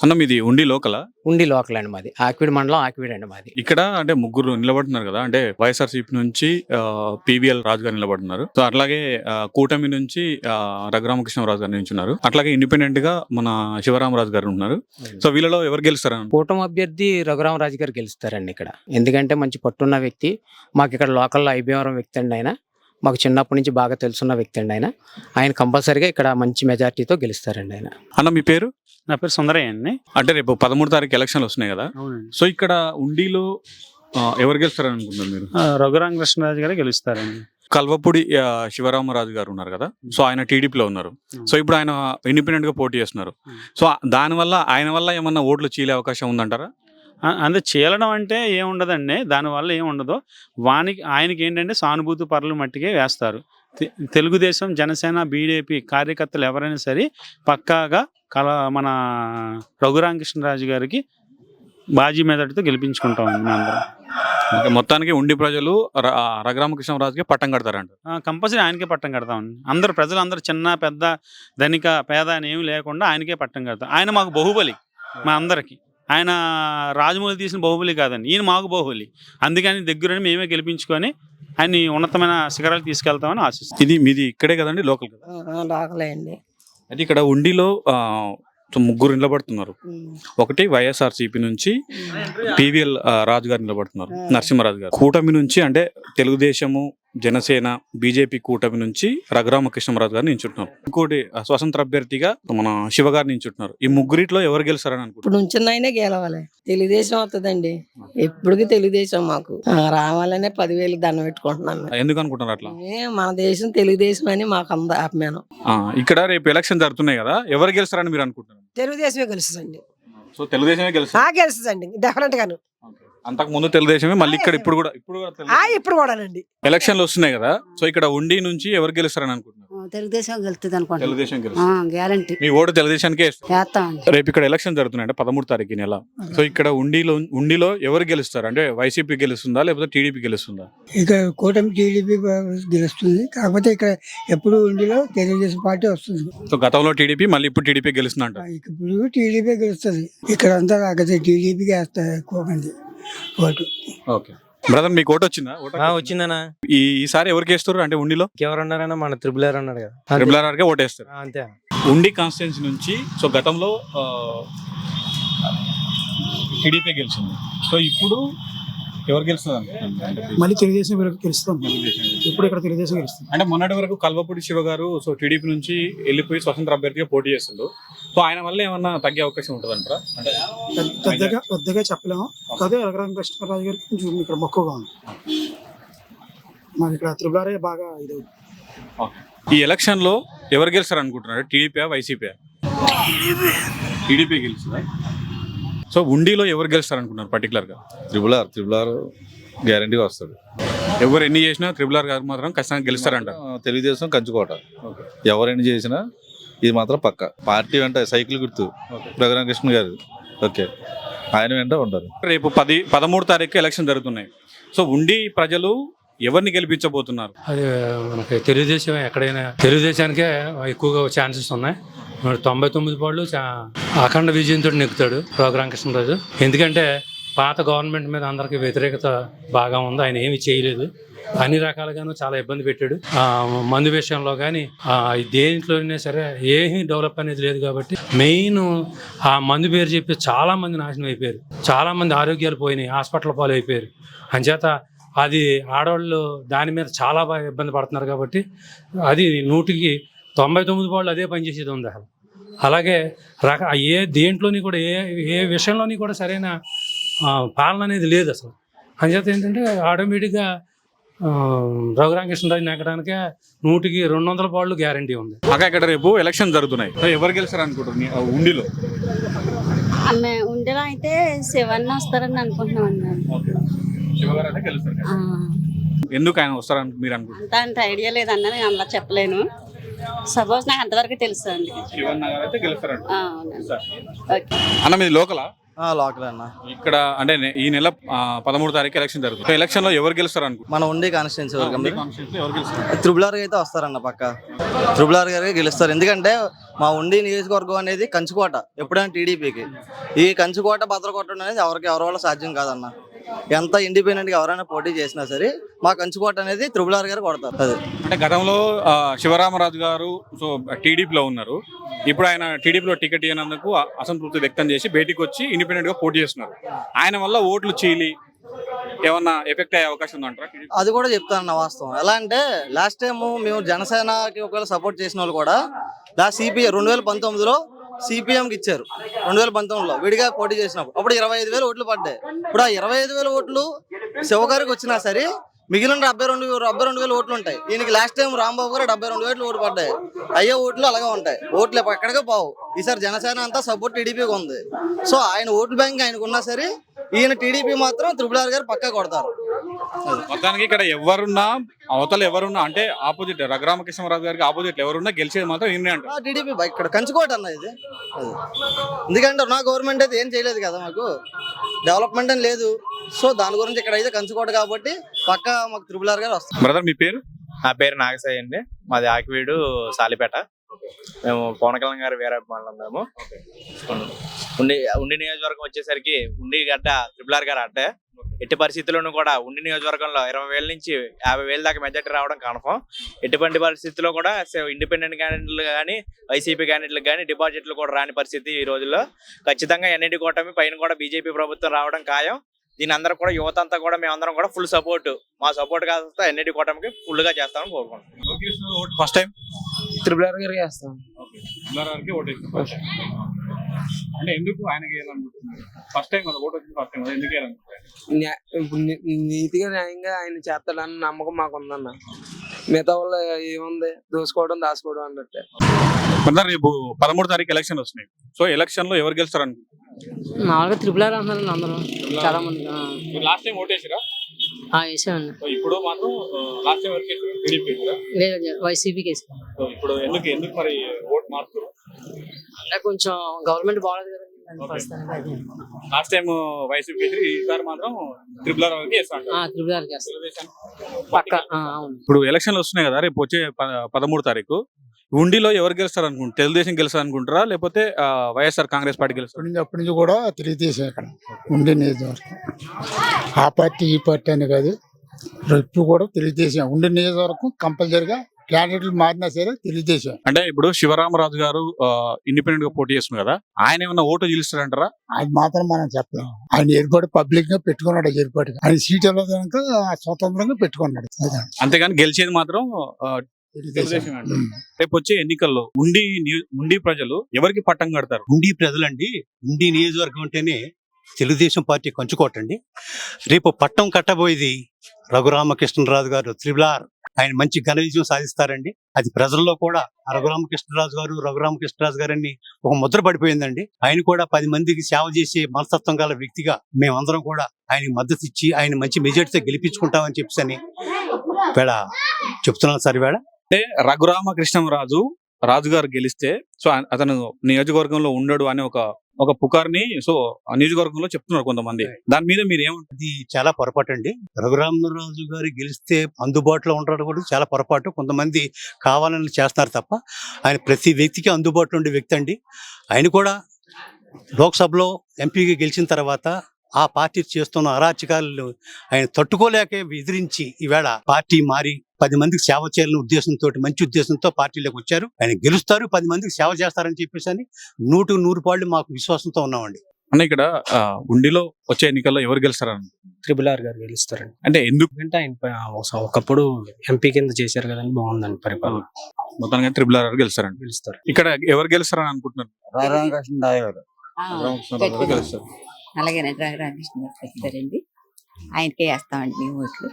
అన్న మీది ఉండి లోకలా? ఉండి లోకల్ అండి మాది. ఆకివీడు మండలం ఆకివీడు అండి మాది. ఇక్కడ అంటే ముగ్గురు నిలబడుతున్నారు కదా, అంటే వైఎస్ఆర్సీపీ నుంచి పివిఎల్ రాజు గారు నిలబడుతున్నారు. సో అట్లాగే కూటమి నుంచి రఘురామకృష్ణరాజు గారు నిల్చున్నారు. అట్లాగే ఇండిపెండెంట్ గా మన శివరామరాజు గారు ఉన్నారు. సో వీళ్ళలో ఎవరు గెలుస్తారని? కూటమి అభ్యర్థి రఘురామరాజు గారు గెలుస్తారండి ఇక్కడ. ఎందుకంటే మంచి పట్టున్న వ్యక్తి. మాకు ఇక్కడ లోకల్లో ఐబీవరం వ్యక్తి అండి ఆయన. మాకు చిన్నప్పటి నుంచి బాగా తెలుసున్న వ్యక్తి అండి ఆయన. ఆయన కంపల్సరీగా ఇక్కడ మంచి మెజార్టీతో గెలుస్తారండి ఆయన. అన్న మీ పేరు? నా పేరు సుందరయ్య అండి. అంటే రేపు 13 తారీఖు ఎలక్షన్లు వస్తున్నాయి కదా, అవునండి. సో ఇక్కడ ఉండిలో ఎవరు గెలుస్తారని అనుకుంటున్నారు మీరు? రఘురామకృష్ణరాజు గారే గెలుస్తారండి. కల్వపూడి శివరామరాజు గారు ఉన్నారు కదా, సో ఆయన టీడీపీలో ఉన్నారు. సో ఇప్పుడు ఆయన ఇండిపెండెంట్ గా పోటీ చేస్తున్నారు. సో దానివల్ల ఆయన వల్ల ఏమన్నా ఓట్లు చీలే అవకాశం ఉందంటారా? అంటే చీలడం అంటే ఏముండదండి, దానివల్ల ఏముండదు. ఆయనకి ఏంటంటే సానుభూతి పరులు మట్టికే వేస్తారు. తెలుగుదేశం, జనసేన, బీజేపీ కార్యకర్తలు ఎవరైనా సరే పక్కాగా మన రఘురామకృష్ణరాజు గారికి బాజీ మెదడుతో గెలిపించుకుంటామండి మేము అందరం. మొత్తానికి ఉండి ప్రజలు రఘురామకృష్ణరాజుకి పట్టం కడతారంట. కంపల్సరీ ఆయనకే పట్టం కడతామండి. ప్రజలందరూ చిన్న పెద్ద ధనిక పేద అని ఏమి లేకుండా ఆయనకే పట్టం కడతాం. ఆయన మాకు బాహుబలి, మా అందరికి. ఆయన రాజమౌళి తీసిన బాహుబలి కాదండి, ఈయన మాకు బాహుబలి. అందుకని దగ్గరని మేమే గెలిపించుకొని ఆయన్ని ఉన్నతమైన శిఖరాలు తీసుకెళ్తామని ఆశిస్తాం. ఇది మీది ఇక్కడే కదండి, లోకల్ కదా? లోకలే అండి. అయితే ఇక్కడ ఉండిలో ముగ్గురు నిలబడుతున్నారు. ఒకటి వైఎస్ఆర్సీపీ నుంచి పివిఎల్ రాజు గారు నిలబడుతున్నారు, నరసింహరాజు గారు. కూటమి నుంచి అంటే తెలుగుదేశము, జనసేన, బీజేపీ కూటమి నుంచి రఘురామకృష్ణరాజు గారు నించుంటున్నారు. ఇంకోటి స్వతంత్ర అభ్యర్థిగా మన శివ గారు నించుంటున్నారు. ఈ ముగ్గురిట్లో ఎవరు గెలుస్తారని అనుకుంటున్నారు? ఇప్పుడు నుంచున్నాయనే గెలవాలి. తెలుగుదేశం వస్తుందండి. ఎప్పటికీ తెలుగుదేశం మాకు రావాలనే 10,000 దండం పెట్టుకుంటున్నాను. ఎందుకు అనుకుంటున్నారు అట్లా? మన దేశం తెలుగుదేశం అని మాకు అంత అభిమానం. ఇక్కడ రేపు ఎలక్షన్ జరుగుతున్నాయి కదా, ఎవరు గెలుస్తారని మీరు అనుకుంటున్నారు? తెలుగుదేశమే గెలుస్తుందండి. సో తెలుగుదేశమే గెలుస్తుంది. గెలుస్తుందండి డెఫినెట్ గాను. అంతకు ముందు తెలుగుదేశమే, మళ్ళీ ఇక్కడ ఇప్పుడు కూడా ఇప్పుడు కూడానండి ఎలక్షన్లు వస్తున్నాయి కదా, సో ఇక్కడ ఉండి నుంచి ఎవరు గెలుస్తారని అనుకుంటున్నారు? తెలుగుదేశం గెలుస్తుంది అనుకుంటున్నాను. తెలుగుదేశం గెలుస్తుంది. గ్యారంటీ. మీ ఓటు తెలుగుదేశానికే వేస్తామండి. రేపు ఇక్కడ ఎలక్షన్ జరుగుతున్నాయి అంటే 13 తారీఖు నెల. సో ఇక్కడ ఉండిలో ఎవరు గెలుస్తారు? అంటే వైసీపీ గెలుస్తుందా లేకపోతే టీడీపీ గెలుస్తుందా? ఇక కూటమి టీడీపీ గెలుస్తుంది. కాకపోతే ఇక్కడ ఎప్పుడు ఉండిలో తెలుగుదేశం పార్టీ వస్తుంది. సో గతంలో టీడీపీ, మళ్ళీ ఇప్పుడు టీడీపీ గెలుస్తుంది అంట. ఇప్పుడు టీడీపీ గెలుస్తుంది. ఇక్కడ అంతా టీడీపీకి వేస్తారు ఎక్కువ మంది ఓటు. ఓకే బ్రదర్, మీకు ఓటు వచ్చిందా? వచ్చిందనా? ఈసారి ఎవరికి వేస్తారు? అంటే ఉండిలో ఎవరన్నారన్నా? మన త్రిబుల్ ఆర్ అన్నాడు కదా, ట్రిపుల్ ఆర్ కే ఓటేస్తారు. అంతే. ఉండి కాన్స్టిట్యున్సీ నుంచి సో గతంలో టీడీపీ గెలిచింది. సో ఇప్పుడు ఎవరు గెలుస్తుంది? మళ్ళీ తెలుగుదేశం గెలుస్తాం. ఇప్పుడు ఇక్కడ తెలుగుదేశం గెలుస్తుంది. అంటే మొన్నటి వరకు కల్వపూడి శివ గారు సో టీడీపీ నుంచి వెళ్ళిపోయి స్వతంత్ర అభ్యర్థిగా పోటీ చేస్తుండ్రు. సో ఆయన వల్ల ఏమన్నా తగ్గే అవకాశం ఉంటుందంటారా? పెద్దగా చెప్పలేము. అదే రఘురామకృష్ణరాజు గారికి కొంచెం ఇక్కడ మక్కువగా ఉంది. మాకు ఇక్కడ త్రిబులారే బాగా ఇది. ఈ ఎలక్షన్ లో ఎవరు గెలుస్తారు అనుకుంటున్నారు? TDP, YCP? టీడీపీ గెలుస్తుందా? సో ఉండిలో ఎవరు గెలుస్తారు అనుకుంటున్నారు పర్టికులర్ గా? త్రిబుల్ ఆర్ గ్యారంటీగా వస్తుంది. ఎవరు ఎన్ని చేసినా త్రిబుల్ ఆర్ గారు మాత్రం ఖచ్చితంగా గెలుస్తారంట. తెలుగుదేశం కంచుకోట, ఎవరెన్ని చేసినా ఇది మాత్రం పక్క. పార్టీ వెంట సైకిల్ గుర్తు రఘురామకృష్ణ గారు. ఓకే, ఆయన వెంట ఉంటారు. రేపు 13 తారీఖు ఎలక్షన్ జరుగుతున్నాయి. సో ఉండి ప్రజలు ఎవరిని గెలిపించబోతున్నారు? అది మనకి తెలుగుదేశం, ఎక్కడైనా తెలుగుదేశానికే ఎక్కువగా ఛాన్సెస్ ఉన్నాయి. 99 పాళ్ళు అఖండ విజయంతో నెక్కుతాడు రఘురామకృష్ణరాజు. ఎందుకంటే పాత గవర్నమెంట్ మీద అందరికీ వ్యతిరేకత బాగా ఉంది. ఆయన ఏమి చేయలేదు, అన్ని రకాలుగాను చాలా ఇబ్బంది పెట్టాడు. మందు విషయంలో కానీ దేంట్లోనే సరే ఏమీ డెవలప్ అనేది లేదు. కాబట్టి మెయిన్ ఆ మందు పేరు చెప్పి చాలా మంది నాశనం అయిపోయారు, చాలా మంది ఆరోగ్యాలు పోయినాయి, హాస్పిటల్ పాలు అయిపోయారు. అంచేత అది ఆడవాళ్ళు దాని మీద చాలా బాగా ఇబ్బంది పడుతున్నారు. కాబట్టి అది 100కి 99 పాళ్ళు అదే పనిచేసేది ఉంది. అలాగే దేంట్లోని కూడా ఏ విషయంలోని కూడా సరైన పాలన అనేది లేదు అసలు. అంచేత ఏంటంటే ఆటోమేటిక్గా రఘురామకృష్ణరాజు నెగ్గడానికే 100కి 200 పాళ్ళు గ్యారంటీ ఉంది. ఇక్కడ రేపు ఎలక్షన్ జరుగుతున్నాయి. ఎవరు గెలుస్తారు అనుకుంటున్నారు ఉండిలో? ఉండిలో అయితే శివన్న వస్తారని అనుకుంటున్నాం. ఎందుకు ఆయన వస్తారని మీరు అనుకుంటున్నారు? అంత ఐడియా లేదన్న, నేను అలా చెప్పలేను. సపోజ్ నాకు అంతవరకు తెలుసు అండి. అన్న మీది లోకలా? లోకల్ అన్న. ఇక్కడ అంటే ఈ నెల 13 తారీఖు ఎలక్షన్ జరుగుతుంది. ఎలక్షన్ లో ఎవరు గెలుస్తారు అనుకో? మన ఉండే కాన్స్టిట్యున్సీ వరకు ఎవరు గెలుస్తారు? త్రిబుల్ ఆర్ అయితే వస్తారన్న పక్క. త్రిబుల్ ఆర్ గారికి గెలుస్తారు. ఎందుకంటే మా ఉండి నియోజకవర్గం అనేది కంచుకోట, ఎప్పుడైనా టీడీపీకి. ఈ కంచుకోట భద్రకోట అనేది ఎవరి వల్ల సాధ్యం కాదన్న. ఎంత ఇండిపెండెంట్ గా ఎవరైనా పోటీ చేసినా సరే మా కంచుకోట అనేది త్రిబుల్ ఆర్ గారు కొడతారు. అది అంటే గతంలో శివరామరాజు గారు సో టీడీపీలో ఉన్నారు. ఇప్పుడు ఆయన టీడీపీలో టికెట్ ఇవ్వనందుకు అసంతృప్తి వ్యక్తం చేసి బయటికి వచ్చి ఇండిపెండెంట్ గా పోటీ చేస్తున్నారు. ఆయన వల్ల ఓట్లు చీలి ఏమన్నా ఎఫెక్ట్ అయ్యే అవకాశం ఉందంటారా? అది కూడా చెప్తానన్న వాస్తవం. ఎలా అంటే లాస్ట్ టైం మేము జనసేనకి ఒకవేళ సపోర్ట్ చేసిన వాళ్ళు కూడా లాస్ట్ సిపిఐ 2019లో సిపిఎంకి ఇచ్చారు. 2019లో విడిగా పోటీ చేసినప్పుడు అప్పుడు 25,000 ఓట్లు పడ్డాయి. ఇప్పుడు ఆ 25,000 ఓట్లు శివగారికి వచ్చినా సరే మిగిలిన 72,000 ఓట్లు ఉంటాయి. దీనికి లాస్ట్ టైం రాంబాబు గారు 72,000 ఓట్లు పడ్డాయి. అయ్యే ఓట్లు అలాగే ఉంటాయి. ఓట్లు ఎక్కడికే పోవు. ఈసారి జనసేన అంతా సపోర్ట్ టీడీపీకి ఉంది. సో ఆయన ఓట్లు బ్యాంక్ ఆయనకు ఉన్నా సరే ఈయన టీడీపీ మాత్రం త్రిబుల్ ఆర్ గారు పక్కా కొడతారు. మొత్తానికి ఇక్కడ ఎవరున్నా అవతల ఎవరున్నా అంటే ఆపోజిట్ రఘురామకృష్ణరాజు గారికి ఆపోజిట్ ఎవరున్నా గెలిచేది మాత్రం ఈయనే అంటారు. టీడీపీ ఇక్కడ కంచుకోట అన్న ఇది. ఎందుకంటే నా గవర్నమెంట్ అయితే ఏం చేయలేదు కదా, మాకు డెవలప్మెంట్ అని లేదు. సో దాని గురించి ఇక్కడ అయితే కంచుకోట కాబట్టి పక్కా మాకు త్రిబుల్ ఆర్ గారు వస్తారు. బ్రదర్ మీ పేరు? నా పేరు నాగసాయి అండి. మాది ఆకివీడు సాలిపేట. మేము పవన్ కళ్యాణ్ గారు వేరే అభిమానులు. మేము ఉండి నియోజకవర్గం వచ్చేసరికి ఉండి గడ్డ త్రిబుల్ ఆర్ గారు అడ్డే. ఎట్టి పరిస్థితుల్లోనూ కూడా ఉండి నియోజకవర్గంలో 20,000 నుంచి 50,000 దాకా మెజార్టీ రావడం కన్ఫర్మ్. ఎటువంటి పరిస్థితుల్లో కూడా ఇండిపెండెంట్ క్యాండిడేట్లు కానీ వైసీపీ క్యాండిడేట్లకు కానీ డిపాజిట్లు కూడా రాని పరిస్థితి ఈ రోజుల్లో. ఖచ్చితంగా ఎన్డీఏ కూటమి పైన కూడా బీజేపీ ప్రభుత్వం రావడం ఖాయం. దీని అందరూ కూడా యువత అంతా కూడా మేమందరం కూడా ఫుల్ సపోర్ట్, మా సపోర్ట్ కాస్త ఎన్డీఏ కూటమికి ఫుల్ గా చేస్తామని కోరుకుంటున్నాం. ఫస్ట్ టైం త్రిబుల్ ఆర్ గారికి వేస్తాం. అంటే ఎందుకు ఆయనకి వేయాలనుకుంటున్నారు? ఫస్ట్ టైం కదా ఓటు వచ్చింది, ఫస్ట్ టైం ఎందుకు వేయాలనుకుంటున్నారు? నీతిగా న్యాయంగా ఆయన చేస్తాడని నమ్మకం మాకు ఉందన్న. మిగతా వాళ్ళు ఏముంది దోసుకోవడం దాచుకోవడం అన్నట్టే. రేపు 13 తారీఖు ఎలక్షన్ వస్తున్నాయి. సో ఎలక్షన్ లో ఎవరు గెలుస్తారు అనుకుంటున్నారు? మామూలుగా త్రిబుల్ ఆర్ అంటున్నారు అందరూ, చాలా మంది. లాస్ట్ టైం ఓటేసిరా? వేసామండి. ఇప్పుడు మాత్రం లాస్ట్ టైం వరకు టీడీపీ లేదు, వైసీపీకి వేసాం. ఇప్పుడు ఎందుకు మరి ఓట్ మార్పులు? అంటే కొంచెం గవర్నమెంట్ బాగాలేదు కదండి. లాస్ట్ టైం వైసీపీ ఈసారి మాత్రం త్రిబుల్ ఆర్ వరకు వేస్తాను. త్రిబుల్ ఆర్ చేస్తాం పక్కా. అవును. ఇప్పుడు ఎలక్షన్లు వస్తున్నాయి కదా, రేపు వచ్చే 13 తారీఖు ఉండిలో ఎవరు గెలుస్తారు అనుకుంటారు? తెలుగుదేశం గెలుస్తారు అనుకుంటారా, లేకపోతే వైఎస్ఆర్ కాంగ్రెస్ పార్టీ గెలుస్తారు? అప్పటి నుంచి కూడా తెలుగుదేశం ఇక్కడ ఉండే నియోజకవర్గం. ఆ పార్టీ ఈ పార్టీ అని కాదు, ఇప్పుడు కూడా తెలుగుదేశం ఉండే నియోజకవర్గం. కంపల్సరిగా క్యాండిడేట్లు మారినా సరే తెలుగుదేశం. అంటే ఇప్పుడు శివరామరాజు గారు ఇండిపెండెంట్ గా పోటీ చేస్తున్నారు కదా, ఆయన ఏమన్నా ఓటు గెలుస్తారంటారా? అది మాత్రం మనం చెప్పలేం. ఆయన ఏర్పాటు పబ్లిక్ గా పెట్టుకున్నాడు. ఏర్పాటు ఆయన సీట్ కనుక స్వతంత్రంగా పెట్టుకున్నాడు. అంతేగాని గెలిచేది మాత్రం తెలుగుదేశం. రేపు వచ్చే ఎన్నికల్లో ఉండి ప్రజలు ఎవరికి పట్టం కడతారు? ఉండి ప్రజలండి, ఉండి నియోజకవర్గం అంటేనే తెలుగుదేశం పార్టీ కంచుకోటండి. రేపు పట్టం కట్టబోయేది రఘురామకృష్ణరాజు గారు త్రిబుల్ ఆర్. ఆయన మంచి ఘన విజయం సాధిస్తారండి. అది ప్రజల్లో కూడా రఘురామకృష్ణరాజు గారని ఒక ముద్ర పడిపోయిందండి. ఆయన కూడా 10 మందికి సేవ చేసే మనస్తత్వం గల వ్యక్తిగా మేమందరం కూడా ఆయనకి మద్దతు ఇచ్చి ఆయన మంచి మెజార్టీతో గెలిపించుకుంటామని చెప్పని వేళ చెప్తున్నాను సార్. వేళ అంటే రాజు గారు గెలిస్తే సో అతను నియోజకవర్గంలో ఉండడు అనే ఒక పుకార్ని సో నియోజకవర్గంలో చెప్తున్నారు కొంతమంది. దాని మీద మీరు ఏమంటారు? ఇది చాలా పొరపాటు అండి. రఘురామరాజు గారు గెలిస్తే అందుబాటులో ఉండడం కూడా చాలా పొరపాటు. కొంతమంది కావాలని చేస్తున్నారు తప్ప ఆయన ప్రతి వ్యక్తికి అందుబాటులో ఉండే వ్యక్తి అండి. ఆయన కూడా లోక్సభలో ఎంపీగా గెలిచిన తర్వాత ఆ పార్టీ చేస్తున్న అరాచకాలను ఆయన తట్టుకోలేక ఎదిరించి ఈవేళ పార్టీ మారి 10 మందికి సేవ చేయాలనే ఉద్దేశంతో, మంచి ఉద్దేశంతో పార్టీలోకి వచ్చారు. ఆయన గెలుస్తారు, 10 మందికి సేవ చేస్తారని చెప్పేసి అని 100 పాళ్ళు మాకు విశ్వాసంతో ఉన్నామండి. అన్న ఇక్కడ ఉండిలో వచ్చే ఎన్నికల్లో ఎవరు గెలుస్తారని? త్రిబుల్ ఆర్ గారు గెలుస్తారండి. అంటే ఎందుకు? అంటే ఆయన ఒకప్పుడు ఎంపీ కింద చేశారు కదండి, బాగుందండి పరిపాలన. మొత్తానికి త్రిబుల్ ఆర్ గెలుస్తారండి. గెలుస్తారు. ఇక్కడ ఎవరు గెలుస్తారని అనుకుంటున్నారు? అలాగేనండి, రామకృష్ణ గారు చెప్తారండి. ఆయనకే వేస్తామండి మేము ఓట్లు.